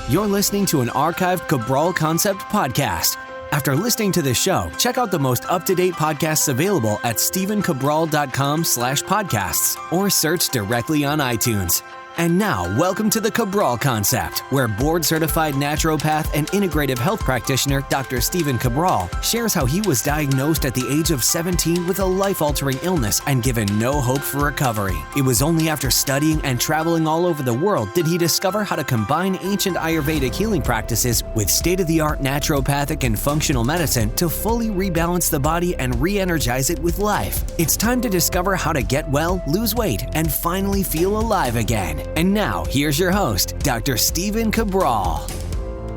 You're listening to an archived Cabral Concept podcast. After listening to this show, check out the most up-to-date podcasts available at stephencabral.com/podcasts or search directly on iTunes. And now, welcome to the Cabral Concept, where board-certified naturopath and integrative health practitioner Dr. Stephen Cabral shares how he was diagnosed at the age of 17 with a life-altering illness and given no hope for recovery. It was only after studying and traveling all over the world did he discover how to combine ancient Ayurvedic healing practices with state-of-the-art naturopathic and functional medicine to fully rebalance the body and re-energize it with life. It's time to discover how to get well, lose weight, and finally feel alive again. And now, here's your host, Dr. Stephen Cabral.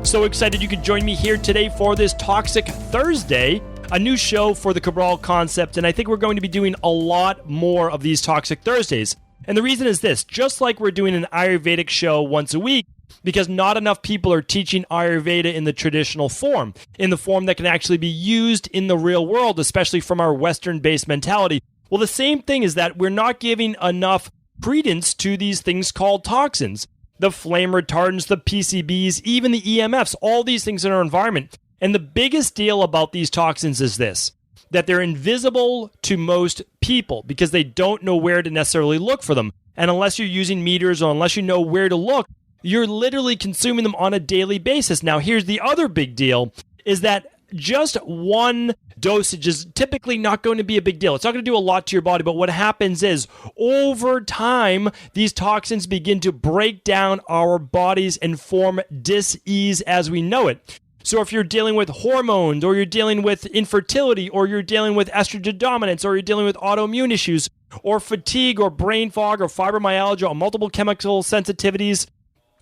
So excited you could join me here today for this Toxic Thursday, a new show for the Cabral Concept, and I think we're going to be doing a lot more of these Toxic Thursdays. And the reason is this: just like we're doing an Ayurvedic show once a week, because not enough people are teaching Ayurveda in the traditional form, in the form that can actually be used in the real world, especially from our Western-based mentality. Well, the same thing is that we're not giving enough credence to these things called toxins, the flame retardants, the PCBs, even the EMFs, all these things in our environment. And the biggest deal about these toxins is this: that they're invisible to most people because they don't know where to necessarily look for them. And unless you're using meters or unless you know where to look, you're literally consuming them on a daily basis. Now, here's the other big deal, is that just one dosage is typically not going to be a big deal. It's not going to do a lot to your body, but what happens is, over time, these toxins begin to break down our bodies and form dis-ease as we know it. So if you're dealing with hormones, or you're dealing with infertility, or you're dealing with estrogen dominance, or you're dealing with autoimmune issues, or fatigue, or brain fog, or fibromyalgia, or multiple chemical sensitivities,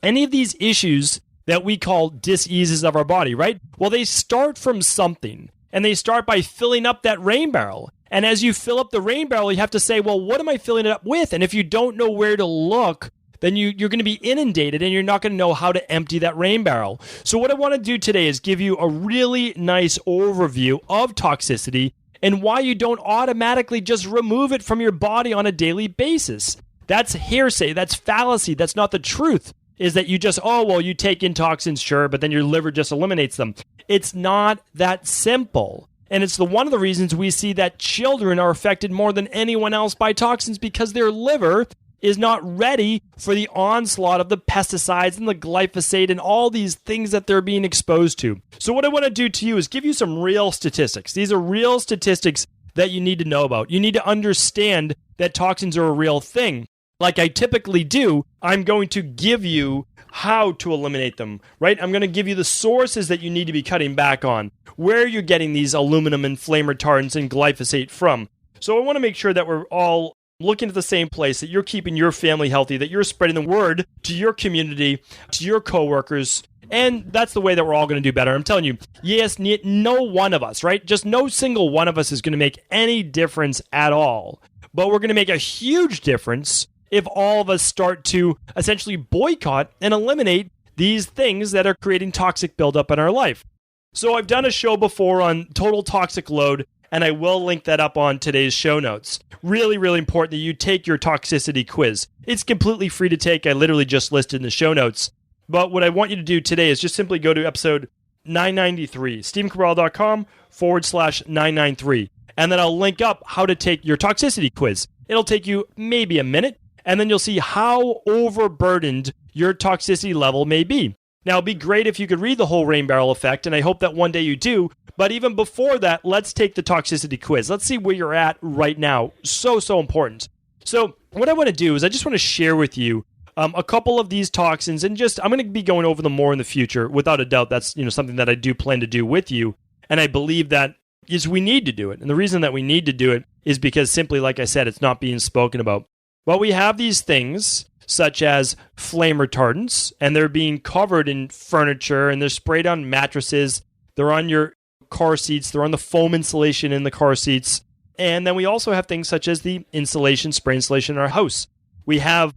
any of these issues that we call dis-eases of our body, right? Well, they start from something, and they start by filling up that rain barrel. And as you fill up the rain barrel, you have to say, well, what am I filling it up with? And if you don't know where to look, then you're going to be inundated, and you're not going to know how to empty that rain barrel. So what I want to do today is give you a really nice overview of toxicity and why you don't automatically just remove it from your body on a daily basis. That's hearsay. That's fallacy. That's not the truth. Is that you just, you take in toxins, sure, but then your liver just eliminates them. It's not that simple. And it's one of the reasons we see that children are affected more than anyone else by toxins, because their liver is not ready for the onslaught of the pesticides and the glyphosate and all these things that they're being exposed to. So what I want to do to you is give you some real statistics. These are real statistics that you need to know about. You need to understand that toxins are a real thing. Like I typically do, I'm going to give you how to eliminate them, right? I'm going to give you the sources that you need to be cutting back on, where you're getting these aluminum and flame retardants and glyphosate from. So I want to make sure that we're all looking at the same place, that you're keeping your family healthy, that you're spreading the word to your community, to your coworkers, and that's the way that we're all going to do better. I'm telling you, yes, no one of us, right? Just no single one of us is going to make any difference at all. But we're going to make a huge difference if all of us start to essentially boycott and eliminate these things that are creating toxic buildup in our life. So I've done a show before on total toxic load, and I will link that up on today's show notes. Really, really important that you take your toxicity quiz. It's completely free to take. I literally just listed in the show notes. But what I want you to do today is just simply go to episode 993, stephencabral.com/993. And then I'll link up how to take your toxicity quiz. It'll take you maybe a minute. And then you'll see how overburdened your toxicity level may be. Now, it'd be great if you could read the whole rain barrel effect, and I hope that one day you do. But even before that, let's take the toxicity quiz. Let's see where you're at right now. So important. So what I want to do is I just want to share with you a couple of these toxins, and I'm going to be going over them more in the future. Without a doubt, that's something that I do plan to do with you. And I believe that is we need to do it. And the reason that we need to do it is because simply, like I said, it's not being spoken about. Well, we have these things such as flame retardants, and they're being covered in furniture, and they're sprayed on mattresses. They're on your car seats. They're on the foam insulation in the car seats. And then we also have things such as the insulation, spray insulation in our house. We have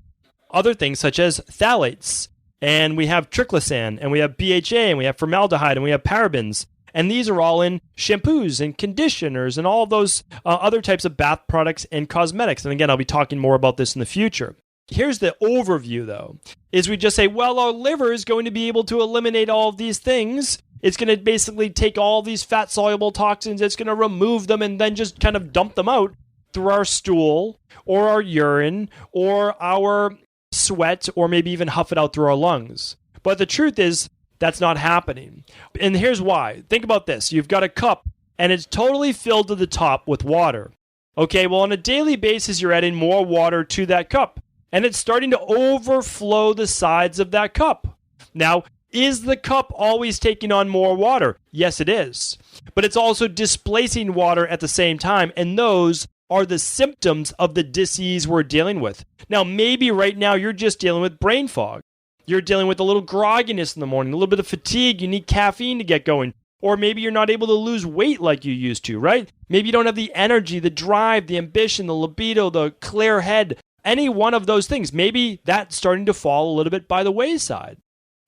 other things such as phthalates, and we have triclosan, and we have BHA, and we have formaldehyde, and we have parabens. And these are all in shampoos and conditioners and all of those other types of bath products and cosmetics. And again, I'll be talking more about this in the future. Here's the overview, though, is we just say, well, our liver is going to be able to eliminate all of these things. It's going to basically take all these fat-soluble toxins, it's going to remove them, and then just kind of dump them out through our stool or our urine or our sweat, or maybe even huff it out through our lungs. But the truth is, that's not happening. And here's why. Think about this. You've got a cup, and it's totally filled to the top with water. Okay, well, on a daily basis, you're adding more water to that cup, and it's starting to overflow the sides of that cup. Now, is the cup always taking on more water? Yes, it is. But it's also displacing water at the same time, and those are the symptoms of the disease we're dealing with. Now, maybe right now you're just dealing with brain fog. You're dealing with a little grogginess in the morning, a little bit of fatigue. You need caffeine to get going. Or maybe you're not able to lose weight like you used to, right? Maybe you don't have the energy, the drive, the ambition, the libido, the clear head, any one of those things. Maybe that's starting to fall a little bit by the wayside.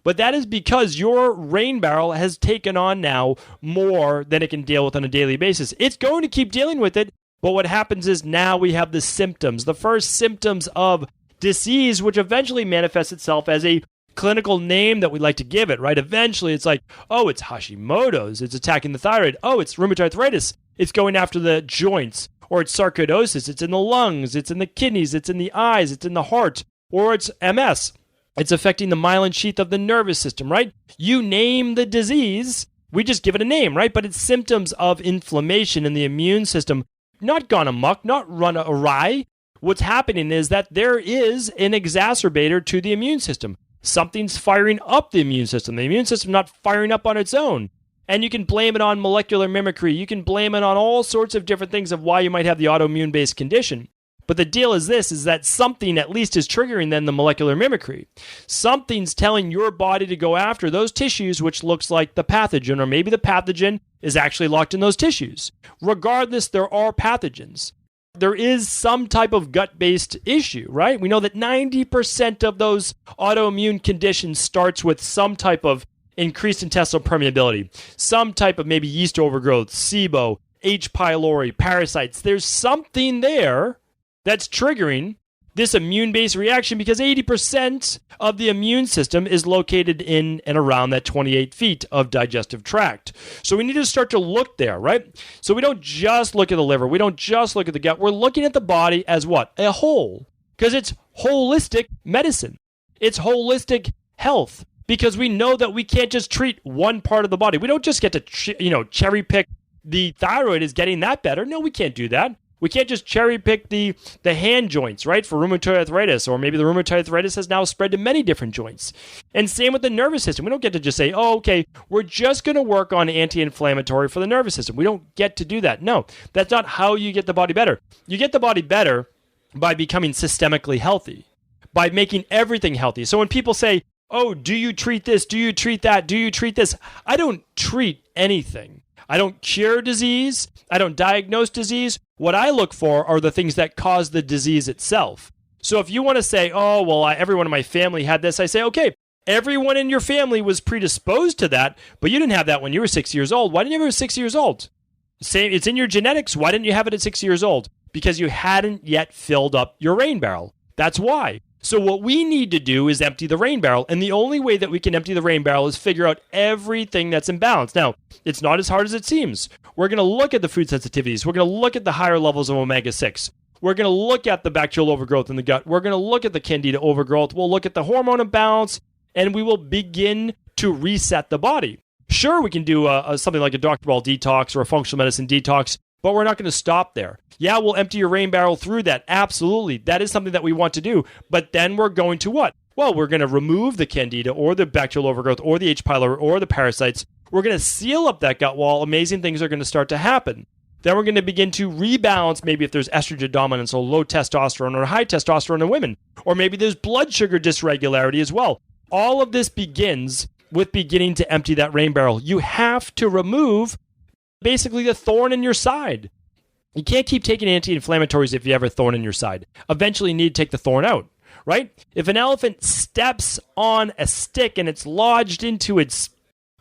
But that is because your rain barrel has taken on now more than it can deal with on a daily basis. It's going to keep dealing with it, but what happens is now we have the symptoms, the first symptoms of disease, which eventually manifests itself as a clinical name that we like to give it, right? Eventually it's like, oh, it's Hashimoto's, it's attacking the thyroid. Oh, it's rheumatoid arthritis, it's going after the joints. Or it's sarcoidosis, it's in the lungs, it's in the kidneys, it's in the eyes, it's in the heart. Or it's MS, it's affecting the myelin sheath of the nervous system, right? You name the disease, we just give it a name, right? But it's symptoms of inflammation in the immune system, not gone amok, not run awry. What's happening is that there is an exacerbator to the immune system. Something's firing up the immune system. The immune system not firing up on its own. And you can blame it on molecular mimicry. You can blame it on all sorts of different things of why you might have the autoimmune-based condition. But the deal is this, is that something at least is triggering then the molecular mimicry. Something's telling your body to go after those tissues, which looks like the pathogen, or maybe the pathogen is actually locked in those tissues. Regardless, there are pathogens. There is some type of gut-based issue, right? We know that 90% of those autoimmune conditions starts with some type of increased intestinal permeability, some type of maybe yeast overgrowth, SIBO, H. pylori, parasites. There's something there that's triggering this immune-based reaction because 80% of the immune system is located in and around that 28 feet of digestive tract. So we need to start to look there, right? So we don't just look at the liver. We don't just look at the gut. We're looking at the body as what? A whole. Because it's holistic medicine. It's holistic health. Because we know that we can't just treat one part of the body. We don't just get to, cherry pick the thyroid is getting that better. No, we can't do that. We can't just cherry pick the hand joints, right, for rheumatoid arthritis, or maybe the rheumatoid arthritis has now spread to many different joints. And same with the nervous system. We don't get to just say, oh, okay, we're just going to work on anti-inflammatory for the nervous system. We don't get to do that. No, that's not how you get the body better. You get the body better by becoming systemically healthy, by making everything healthy. So when people say, oh, do you treat this? Do you treat that? Do you treat this? I don't treat anything. I don't cure disease. I don't diagnose disease. What I look for are the things that cause the disease itself. So if you want to say, oh, well, everyone in my family had this, I say, okay, everyone in your family was predisposed to that, but you didn't have that when you were 6 years old. Why didn't you have it at 6 years old? Say it's in your genetics. Why didn't you have it at 6 years old? Because you hadn't yet filled up your rain barrel. That's why. So what we need to do is empty the rain barrel. And the only way that we can empty the rain barrel is figure out everything that's imbalanced. Now, it's not as hard as it seems. We're going to look at the food sensitivities. We're going to look at the higher levels of omega-6. We're going to look at the bacterial overgrowth in the gut. We're going to look at the candida overgrowth. We'll look at the hormone imbalance, and we will begin to reset the body. Sure, we can do something like a Dr. Ball detox or a functional medicine detox, but we're not going to stop there. Yeah, we'll empty your rain barrel through that. Absolutely. That is something that we want to do. But then we're going to what? Well, we're going to remove the candida or the bacterial overgrowth or the H. pylori or the parasites. We're going to seal up that gut wall. Amazing things are going to start to happen. Then we're going to begin to rebalance maybe if there's estrogen dominance or low testosterone or high testosterone in women. Or maybe there's blood sugar dysregularity as well. All of this begins with beginning to empty that rain barrel. You have to remove basically the thorn in your side. You can't keep taking anti-inflammatories if you have a thorn in your side. Eventually you need to take the thorn out, right? If an elephant steps on a stick and it's lodged into its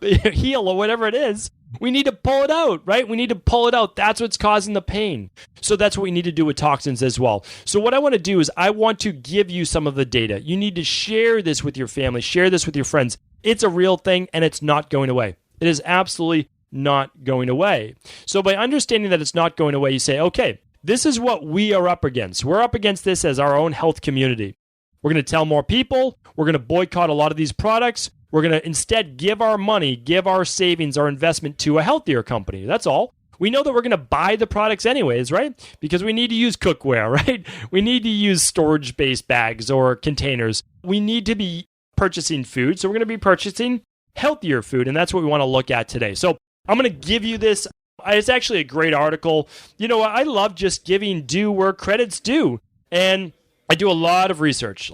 heel or whatever it is, We need to pull it out, right? We need to pull it out. That's what's causing the pain. So that's what we need to do with toxins as well. So what I want to do is I want to give you some of the data. You need to share this with your family, share this with your friends. It's a real thing and it's not going away. It is absolutely not going away. So by understanding that it's not going away, you say, okay, this is what we are up against. We're up against this as our own health community. We're going to tell more people. We're going to boycott a lot of these products. We're going to instead give our money, give our savings, our investment to a healthier company. That's all. We know that we're going to buy the products anyways, right? Because we need to use cookware, right? We need to use storage-based bags or containers. We need to be purchasing food, so we're going to be purchasing healthier food, and that's what we want to look at today. So I'm going to give you this. It's actually a great article. You know, I love just giving due where credit's due, and I do a lot of research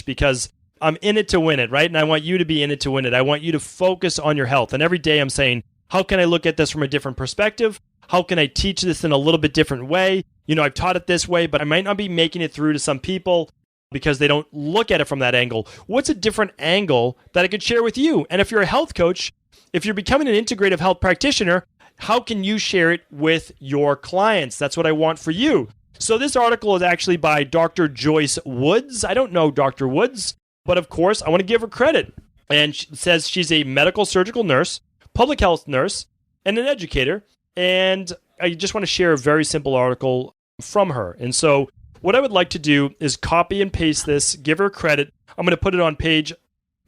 because I'm in it to win it, right? And I want you to be in it to win it. I want you to focus on your health. And every day I'm saying, how can I look at this from a different perspective? How can I teach this in a little bit different way? You know, I've taught it this way, but I might not be making it through to some people because they don't look at it from that angle. What's a different angle that I could share with you? And if you're a health coach, if you're becoming an integrative health practitioner, how can you share it with your clients? That's what I want for you. So this article is actually by Dr. Joyce Woods. I don't know Dr. Woods, but of course, I want to give her credit. And she says she's a medical surgical nurse, public health nurse, and an educator. And I just want to share a very simple article from her. And so what I would like to do is copy and paste this, give her credit. I'm going to put it on page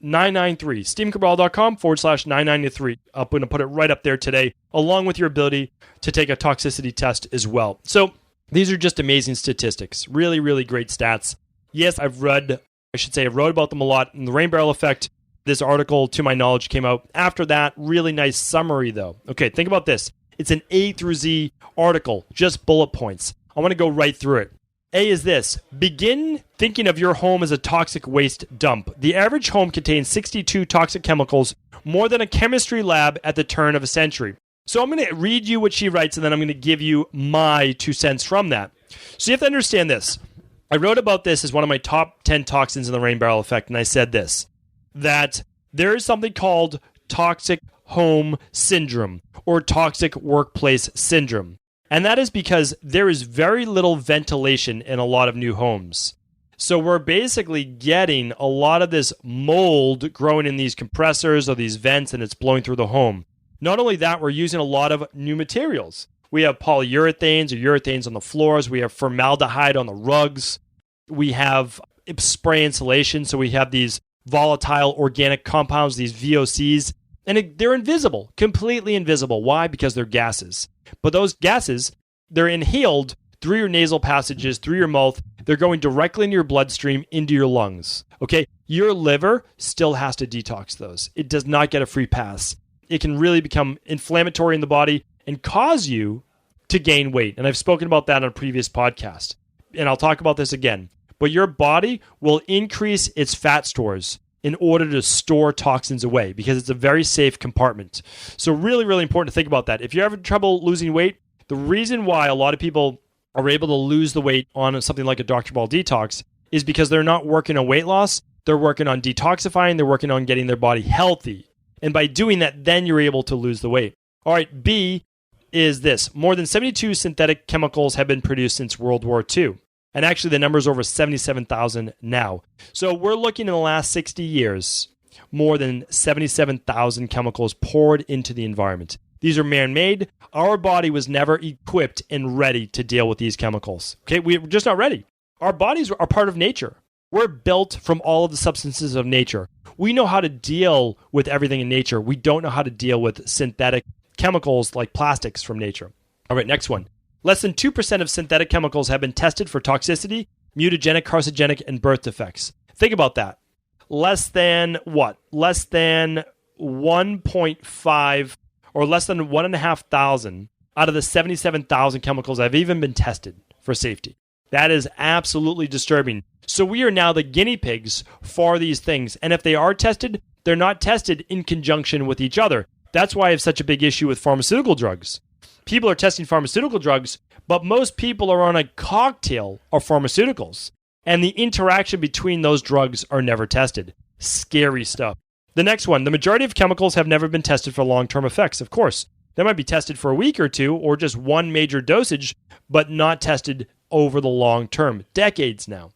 993, StephenCabral.com/993. I'm going to put it right up there today, along with your ability to take a toxicity test as well. So these are just amazing statistics. Really, really great stats. Yes, I've wrote about them a lot. In the rain barrel effect, this article, to my knowledge, came out after that. Really nice summary, though. Okay, think about this. It's an A through Z article, just bullet points. I want to go right through it. A is this. Begin thinking of your home as a toxic waste dump. The average home contains 62 toxic chemicals, more than a chemistry lab at the turn of a century. So I'm going to read you what she writes, and then I'm going to give you my 2 cents from that. So you have to understand this. I wrote about this as one of my top 10 toxins in the rain barrel effect, and I said this, that there is something called toxic home syndrome or toxic workplace syndrome. And that is because there is very little ventilation in a lot of new homes. So we're basically getting a lot of this mold growing in these compressors or these vents, and it's blowing through the home. Not only that, we're using a lot of new materials. We have polyurethanes or urethanes on the floors. We have formaldehyde on the rugs. We have spray insulation. So we have these volatile organic compounds, these VOCs, and they're invisible, completely invisible. Why? Because they're gases. But those gases, they're inhaled through your nasal passages, through your mouth. They're going directly into your bloodstream, into your lungs. Okay? Your liver still has to detox those. It does not get a free pass. It can really become inflammatory in the body and cause you to gain weight. And I've spoken about that on a previous podcast. And I'll talk about this again. But your body will increase its fat stores in order to store toxins away because it's a very safe compartment. So really, really important to think about that. If you're having trouble losing weight, the reason why a lot of people are able to lose the weight on something like a Dr. Ball detox is because they're not working on weight loss. They're working on detoxifying. They're working on getting their body healthy. And by doing that, then you're able to lose the weight. All right, B is this. More than 72 synthetic chemicals have been produced since World War II. And actually, the number is over 77,000 now. So we're looking in the last 60 years, more than 77,000 chemicals poured into the environment. These are man-made. Our body was never equipped and ready to deal with these chemicals. Okay, we're just not ready. Our bodies are part of nature. We're built from all of the substances of nature. We know how to deal with everything in nature. We don't know how to deal with synthetic chemicals like plastics from nature. All right, next one. Less than 2% of synthetic chemicals have been tested for toxicity, mutagenic, carcinogenic, and birth defects. Think about that. Less than what? Less than 1.5 or less than 1,500 out of the 77,000 chemicals have even been tested for safety. That is absolutely disturbing. So we are now the guinea pigs for these things. And if they are tested, they're not tested in conjunction with each other. That's why I have such a big issue with pharmaceutical drugs. People are testing pharmaceutical drugs, but most people are on a cocktail of pharmaceuticals. And the interaction between those drugs are never tested. Scary stuff. The next one, the majority of chemicals have never been tested for long-term effects. Of course, they might be tested for a week or two or just one major dosage, but not tested over the long term, decades now.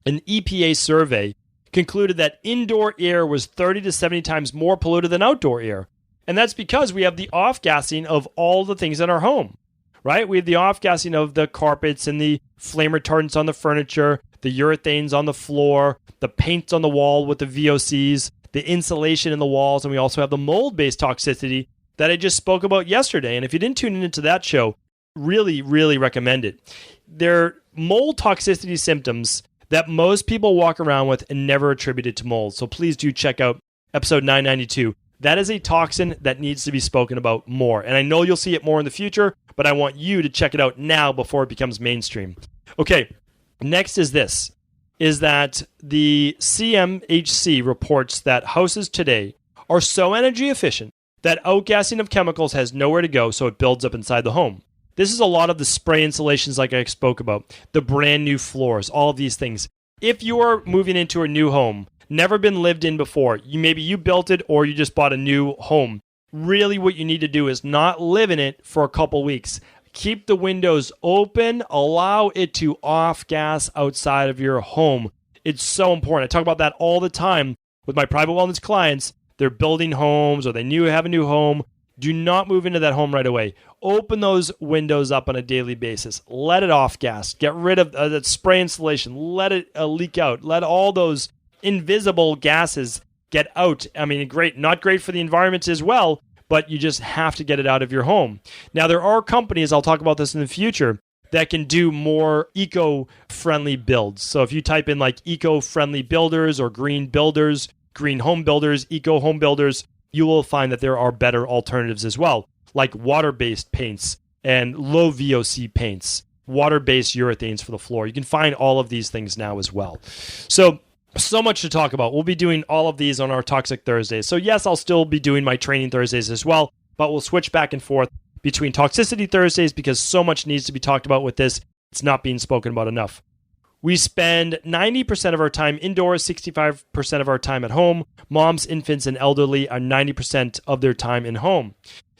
An EPA survey concluded that indoor air was 30 to 70 times more polluted than outdoor air. And that's because we have the off-gassing of all the things in our home, right? We have the off-gassing of the carpets and the flame retardants on the furniture, the urethanes on the floor, the paints on the wall with the VOCs, the insulation in the walls, and we also have the mold-based toxicity that I just spoke about yesterday. And if you didn't tune into that show, really, really recommend it. They're mold toxicity symptoms that most people walk around with and never attribute it to mold. So please do check out episode 992. That is a toxin that needs to be spoken about more. And I know you'll see it more in the future, but I want you to check it out now before it becomes mainstream. Okay, next is this, is that the CMHC reports that houses today are so energy efficient that outgassing of chemicals has nowhere to go, so it builds up inside the home. This is a lot of the spray insulations like I spoke about, the brand new floors, all of these things. If you are moving into a new home, never been lived in before, maybe you built it or you just bought a new home, really what you need to do is not live in it for a couple weeks. Keep the windows open, allow it to off-gas outside of your home. It's so important. I talk about that all the time with my private wellness clients. They're building homes or they have a new home. Do not move into that home right away. Open those windows up on a daily basis. Let it off gas. Get rid of that spray insulation. Let it leak out. Let all those invisible gases get out. I mean, not great for the environment as well, but you just have to get it out of your home. Now, there are companies, I'll talk about this in the future, that can do more eco-friendly builds. So if you type in like eco-friendly builders or green builders, green home builders, eco home builders, you will find that there are better alternatives as well, like water-based paints and low VOC paints, water-based urethanes for the floor. You can find all of these things now as well. So much to talk about. We'll be doing all of these on our Toxic Thursdays. So yes, I'll still be doing my training Thursdays as well, but we'll switch back and forth between Toxicity Thursdays because so much needs to be talked about with this. It's not being spoken about enough. We spend 90% of our time indoors, 65% of our time at home. Moms, infants, and elderly are 90% of their time in home.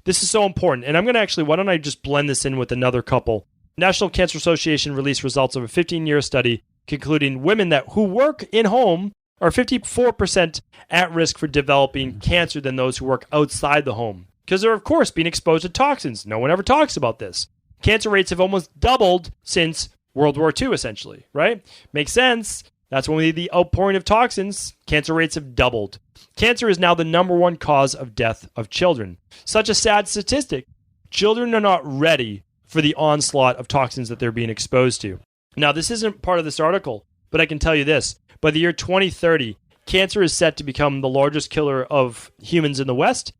This is so important. And I'm going to why don't I just blend this in with another couple? National Cancer Association released results of a 15-year study concluding women who work in home are 54% at risk for developing cancer than those who work outside the home. Because they're, of course, being exposed to toxins. No one ever talks about this. Cancer rates have almost doubled since World War II, essentially, right? Makes sense. That's when we need the outpouring of toxins. Cancer rates have doubled. Cancer is now the number one cause of death of children. Such a sad statistic. Children are not ready for the onslaught of toxins that they're being exposed to. Now, this isn't part of this article, but I can tell you this. By the year 2030, cancer is set to become the largest killer of humans in the West,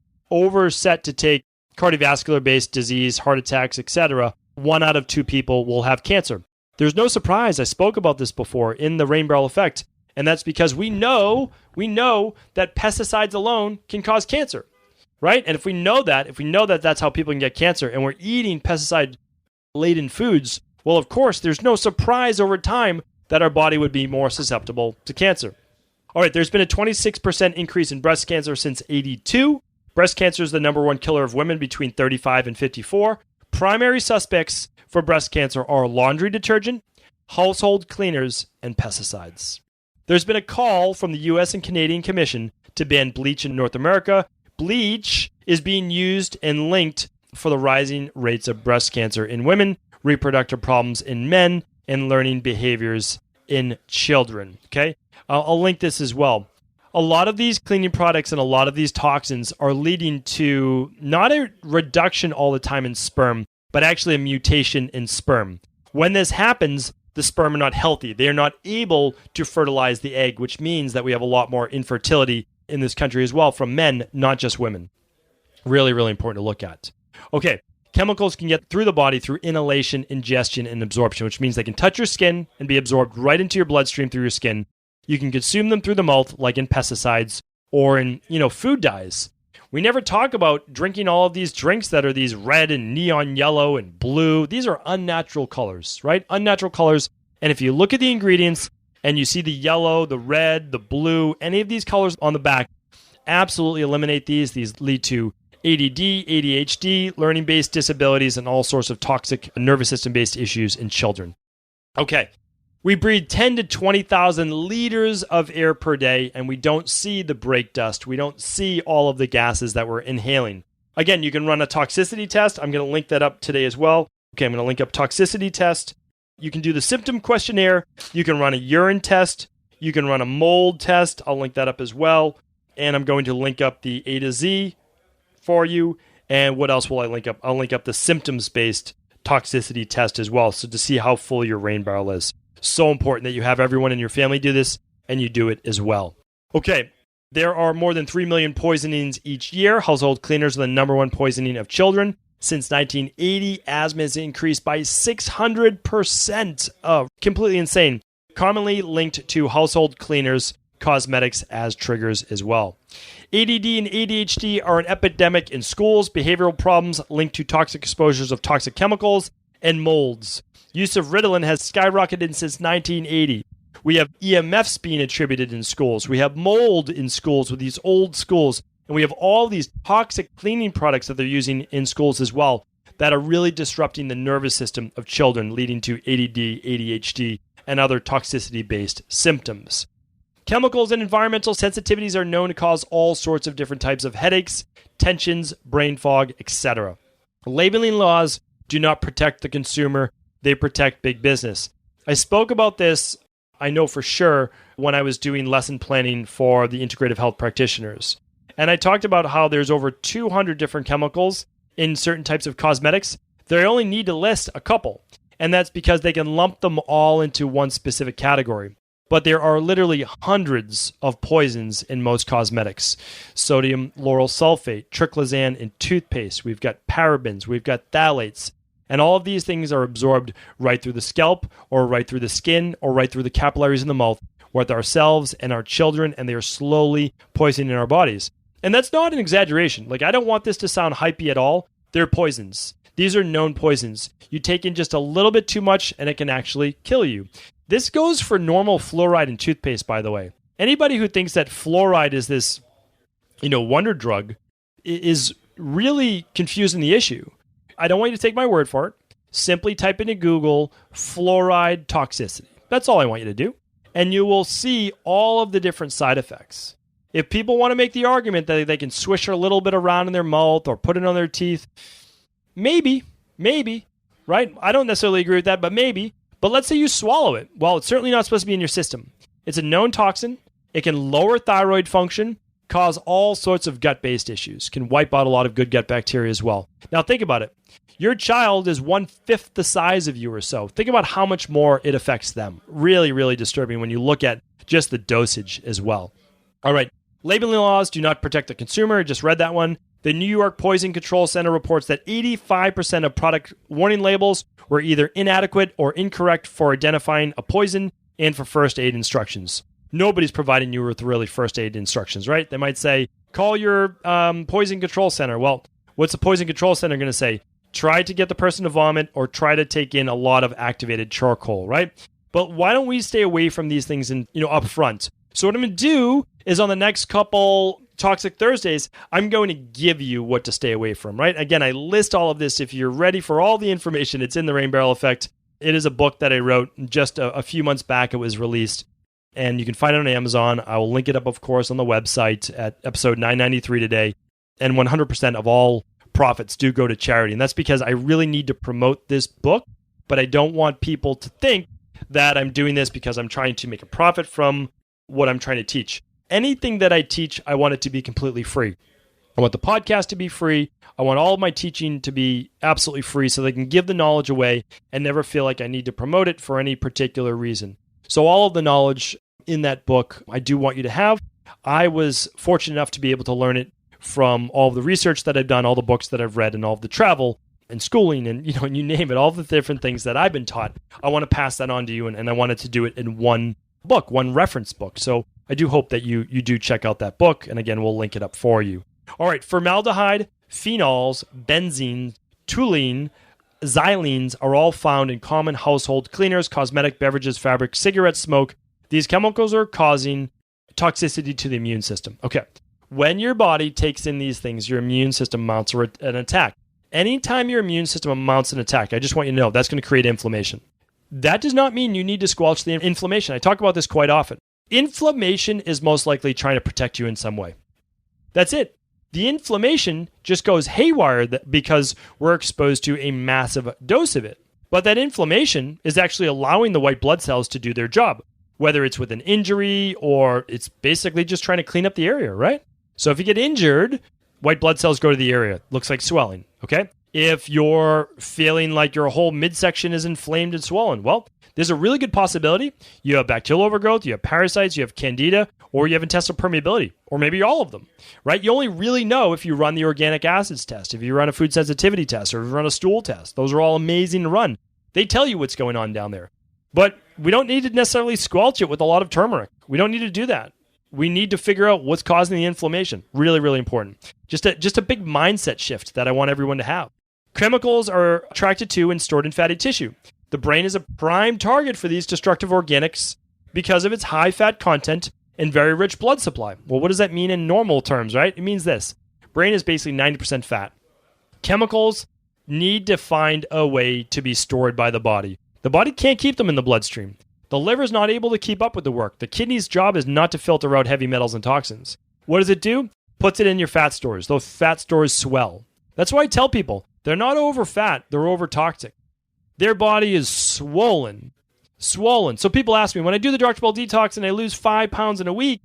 set to take cardiovascular-based disease, heart attacks, etc. 1 out of 2 people will have cancer. There's no surprise. I spoke about this before in the rain barrel effect, and that's because we know that pesticides alone can cause cancer, right? And if we know that that's how people can get cancer, and we're eating pesticide-laden foods, well, of course, there's no surprise over time that our body would be more susceptible to cancer. All right, there's been a 26% increase in breast cancer since '82. Breast cancer is the number one killer of women between 35 and 54. Primary suspects for breast cancer are laundry detergent, household cleaners, and pesticides. There's been a call from the U.S. and Canadian Commission to ban bleach in North America. Bleach is being used and linked for the rising rates of breast cancer in women, reproductive problems in men, and learning behaviors in children. Okay? I'll link this as well. A lot of these cleaning products and a lot of these toxins are leading to not a reduction all the time in sperm, but actually a mutation in sperm. When this happens, the sperm are not healthy. They are not able to fertilize the egg, which means that we have a lot more infertility in this country as well from men, not just women. Really, really important to look at. Okay, chemicals can get through the body through inhalation, ingestion, and absorption, which means they can touch your skin and be absorbed right into your bloodstream through your skin. You can consume them through the mouth, like in pesticides or in, food dyes. We never talk about drinking all of these drinks that are these red and neon yellow and blue. These are unnatural colors, right? Unnatural colors. And if you look at the ingredients and you see the yellow, the red, the blue, any of these colors on the back, absolutely eliminate these. These lead to ADD, ADHD, learning-based disabilities, and all sorts of toxic nervous system-based issues in children. Okay, we breathe 10 to 20,000 liters of air per day, and we don't see the brake dust. We don't see all of the gases that we're inhaling. Again, you can run a toxicity test. I'm going to link that up today as well. Okay, I'm going to link up toxicity test. You can do the symptom questionnaire. You can run a urine test. You can run a mold test. I'll link that up as well. And I'm going to link up the A to Z for you. And what else will I link up? I'll link up the symptoms-based toxicity test as well, so to see how full your rain barrel is. So important that you have everyone in your family do this, and you do it as well. Okay, there are more than 3 million poisonings each year. Household cleaners are the number one poisoning of children. Since 1980, asthma has increased by 600%. Completely insane. Commonly linked to household cleaners, cosmetics as triggers as well. ADD and ADHD are an epidemic in schools. Behavioral problems linked to toxic exposures of toxic chemicals and molds. Use of Ritalin has skyrocketed since 1980. We have EMFs being attributed in schools. We have mold in schools with these old schools. And we have all these toxic cleaning products that they're using in schools as well that are really disrupting the nervous system of children, leading to ADD, ADHD, and other toxicity-based symptoms. Chemicals and environmental sensitivities are known to cause all sorts of different types of headaches, tensions, brain fog, etc. Labeling laws do not protect the consumer. They protect big business. I spoke about this, I know for sure, when I was doing lesson planning for the integrative health practitioners. And I talked about how there's over 200 different chemicals in certain types of cosmetics. They only need to list a couple. And that's because they can lump them all into one specific category. But there are literally hundreds of poisons in most cosmetics. Sodium lauryl sulfate, triclosan in toothpaste. We've got parabens. We've got phthalates. And all of these things are absorbed right through the scalp or right through the skin or right through the capillaries in the mouth with ourselves and our children, and they are slowly poisoning our bodies. And that's not an exaggeration. Like, I don't want this to sound hypey at all. They're poisons. These are known poisons. You take in just a little bit too much and it can actually kill you. This goes for normal fluoride in toothpaste, by the way. Anybody who thinks that fluoride is this, wonder drug is really confusing the issue. I don't want you to take my word for it. Simply type into Google fluoride toxicity. That's all I want you to do. And you will see all of the different side effects. If people want to make the argument that they can swish a little bit around in their mouth or put it on their teeth, maybe, right? I don't necessarily agree with that, but maybe. But let's say you swallow it. Well, it's certainly not supposed to be in your system. It's a known toxin. It can lower thyroid function, cause all sorts of gut-based issues, can wipe out a lot of good gut bacteria as well. Now, think about it. Your child is 1/5 the size of you or so. Think about how much more it affects them. Really, really disturbing when you look at just the dosage as well. All right. Labeling laws do not protect the consumer. I just read that one. The New York Poison Control Center reports that 85% of product warning labels were either inadequate or incorrect for identifying a poison and for first aid instructions. Nobody's providing you with really first aid instructions, right? They might say, call your poison control center. Well, what's the poison control center going to say? Try to get the person to vomit or try to take in a lot of activated charcoal, right? But why don't we stay away from these things up front? So what I'm going to do is on the next couple Toxic Thursdays, I'm going to give you what to stay away from, right? Again, I list all of this. If you're ready for all the information, it's in the Rain Barrel Effect. It is a book that I wrote just a few months back. It was released, and you can find it on Amazon. I will link it up, of course, on the website at episode 993 today. And 100% of all profits do go to charity. And that's because I really need to promote this book, but I don't want people to think that I'm doing this because I'm trying to make a profit from what I'm trying to teach. Anything that I teach, I want it to be completely free. I want the podcast to be free. I want all of my teaching to be absolutely free so they can give the knowledge away and never feel like I need to promote it for any particular reason. So all of the knowledge in that book, I do want you to have. I was fortunate enough to be able to learn it from all of the research that I've done, all the books that I've read, and all of the travel and schooling and you name it, all the different things that I've been taught. I want to pass that on to you, and I wanted to do it in one book, one reference book. So I do hope that you do check out that book. And again, we'll link it up for you. All right. Formaldehyde, phenols, benzene, toluene, xylenes are all found in common household cleaners, cosmetic, beverages, fabric, cigarette smoke. These chemicals are causing toxicity to the immune system. Okay. When your body takes in these things, your immune system mounts an attack. Anytime your immune system mounts an attack, I just want you to know that's going to create inflammation. That does not mean you need to squelch the inflammation. I talk about this quite often. Inflammation is most likely trying to protect you in some way. That's it. The inflammation just goes haywire because we're exposed to a massive dose of it. But that inflammation is actually allowing the white blood cells to do their job, whether it's with an injury or it's basically just trying to clean up the area, right? So if you get injured, white blood cells go to the area. Looks like swelling, okay? If you're feeling like your whole midsection is inflamed and swollen, well, there's a really good possibility you have bacterial overgrowth, you have parasites, you have candida, or you have intestinal permeability, or maybe all of them, right? You only really know if you run the organic acids test, if you run a food sensitivity test, or if you run a stool test. Those are all amazing to run. They tell you what's going on down there. But we don't need to necessarily squelch it with a lot of turmeric. We don't need to do that. We need to figure out what's causing the inflammation. Really, really important. Just a big mindset shift that I want everyone to have. Chemicals are attracted to and stored in fatty tissue. The brain is a prime target for these destructive organics because of its high fat content and very rich blood supply. Well, what does that mean in normal terms, right? It means this. Brain is basically 90% fat. Chemicals need to find a way to be stored by the body. The body can't keep them in the bloodstream. The liver is not able to keep up with the work. The kidney's job is not to filter out heavy metals and toxins. What does it do? Puts it in your fat stores. Those fat stores swell. That's why I tell people, they're not over fat, they're over toxic. Their body is swollen. So people ask me, when I do the Dr. Ball detox and I lose 5 pounds in a week,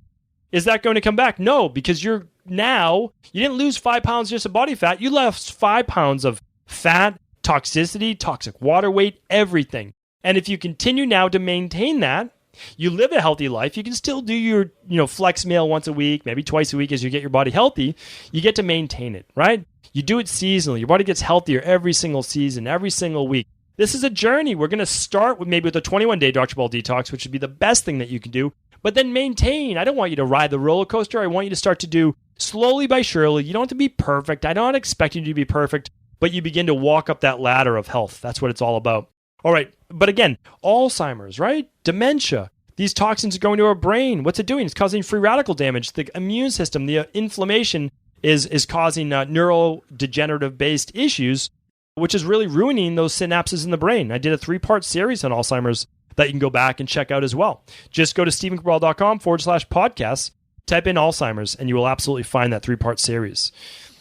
is that going to come back? No, because you didn't lose 5 pounds just of body fat. You lost 5 pounds of fat, toxicity, toxic water weight, everything. And if you continue now to maintain that, you live a healthy life, you can still do your flex meal once a week, maybe twice a week as you get your body healthy. You get to maintain it, right? You do it seasonally. Your body gets healthier every single season, every single week. This is a journey. We're going to start with a 21-day Dr. Ball detox, which would be the best thing that you can do, but then maintain. I don't want you to ride the roller coaster. I want you to start to do slowly by surely. You don't have to be perfect. I don't expect you to be perfect, but you begin to walk up that ladder of health. That's what it's all about. All right. But again, Alzheimer's, right? Dementia. These toxins are going to our brain. What's it doing? It's causing free radical damage. The immune system, the inflammation is causing neurodegenerative-based issues, which is really ruining those synapses in the brain. I did a 3-part series on Alzheimer's that you can go back and check out as well. Just go to stephencabral.com/podcast, type in Alzheimer's, and you will absolutely find that 3-part series.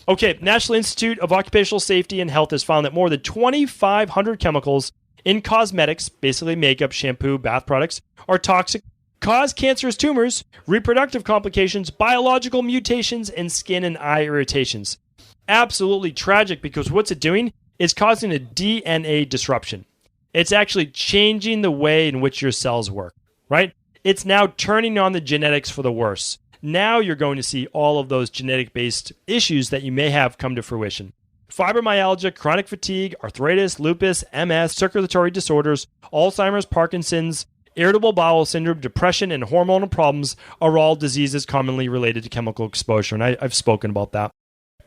Okay, National Institute of Occupational Safety and Health has found that more than 2,500 chemicals in cosmetics, basically makeup, shampoo, bath products, are toxic, cause cancerous tumors, reproductive complications, biological mutations, and skin and eye irritations. Absolutely tragic, because what's it doing? It's causing a DNA disruption. It's actually changing the way in which your cells work, right? It's now turning on the genetics for the worse. Now you're going to see all of those genetic-based issues that you may have come to fruition. Fibromyalgia, chronic fatigue, arthritis, lupus, MS, circulatory disorders, Alzheimer's, Parkinson's, irritable bowel syndrome, depression, and hormonal problems are all diseases commonly related to chemical exposure, and I've spoken about that.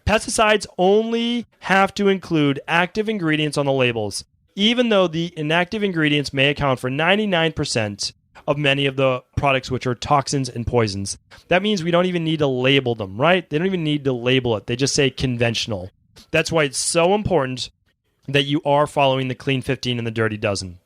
Pesticides only have to include active ingredients on the labels, even though the inactive ingredients may account for 99% of many of the products which are toxins and poisons. That means we don't even need to label them, right? They don't even need to label it. They just say conventional. That's why it's so important that you are following the Clean 15 and the Dirty Dozen.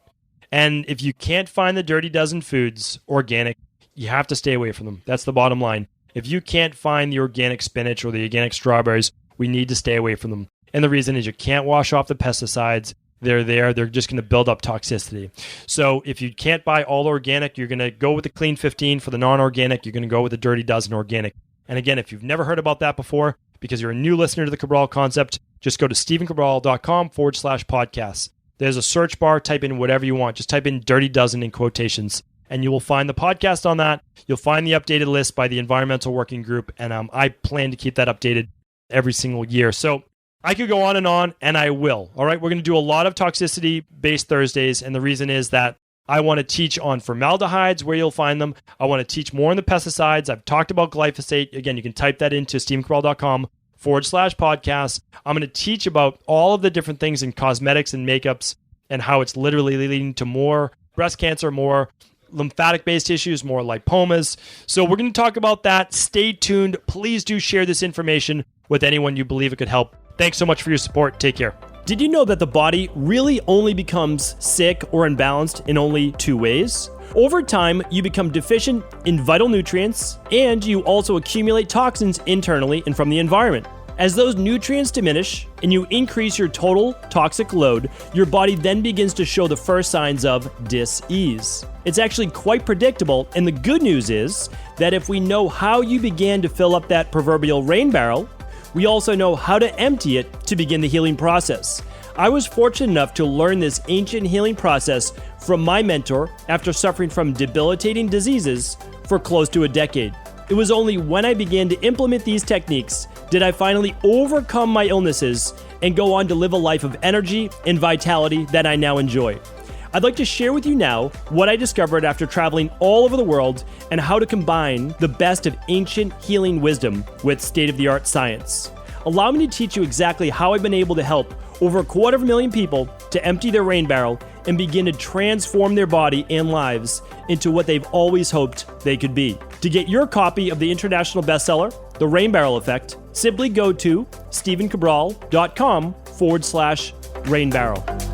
And if you can't find the Dirty Dozen foods organic, you have to stay away from them. That's the bottom line. If you can't find the organic spinach or the organic strawberries, we need to stay away from them. And the reason is you can't wash off the pesticides. They're there. They're just going to build up toxicity. So if you can't buy all organic, you're going to go with the Clean 15. For the non-organic, you're going to go with the Dirty Dozen organic. And again, if you've never heard about that before, because you're a new listener to the Cabral concept, just go to stephencabral.com/podcast. There's a search bar. Type in whatever you want. Just type in Dirty Dozen in quotations, and you will find the podcast on that. You'll find the updated list by the Environmental Working Group, and I plan to keep that updated every single year. So I could go on, and I will. All right, we're going to do a lot of toxicity-based Thursdays, and the reason is that I want to teach on formaldehydes, where you'll find them. I want to teach more on the pesticides. I've talked about glyphosate. Again, you can type that into stephencabral.com/podcast. I'm going to teach about all of the different things in cosmetics and makeups and how it's literally leading to more breast cancer, more lymphatic-based issues, more lipomas. So we're going to talk about that. Stay tuned. Please do share this information with anyone you believe it could help. Thanks so much for your support. Take care. Did you know that the body really only becomes sick or imbalanced in only 2 ways? Over time, you become deficient in vital nutrients, and you also accumulate toxins internally and from the environment. As those nutrients diminish and you increase your total toxic load, your body then begins to show the first signs of dis-ease. It's actually quite predictable, and the good news is that if we know how you began to fill up that proverbial rain barrel, we also know how to empty it to begin the healing process. I was fortunate enough to learn this ancient healing process from my mentor after suffering from debilitating diseases for close to a decade. It was only when I began to implement these techniques did I finally overcome my illnesses and go on to live a life of energy and vitality that I now enjoy. I'd like to share with you now what I discovered after traveling all over the world and how to combine the best of ancient healing wisdom with state-of-the-art science. Allow me to teach you exactly how I've been able to help over 250,000 people to empty their rain barrel and begin to transform their body and lives into what they've always hoped they could be. To get your copy of the international bestseller, The Rain Barrel Effect, simply go to stephencabral.com/rainbarrel.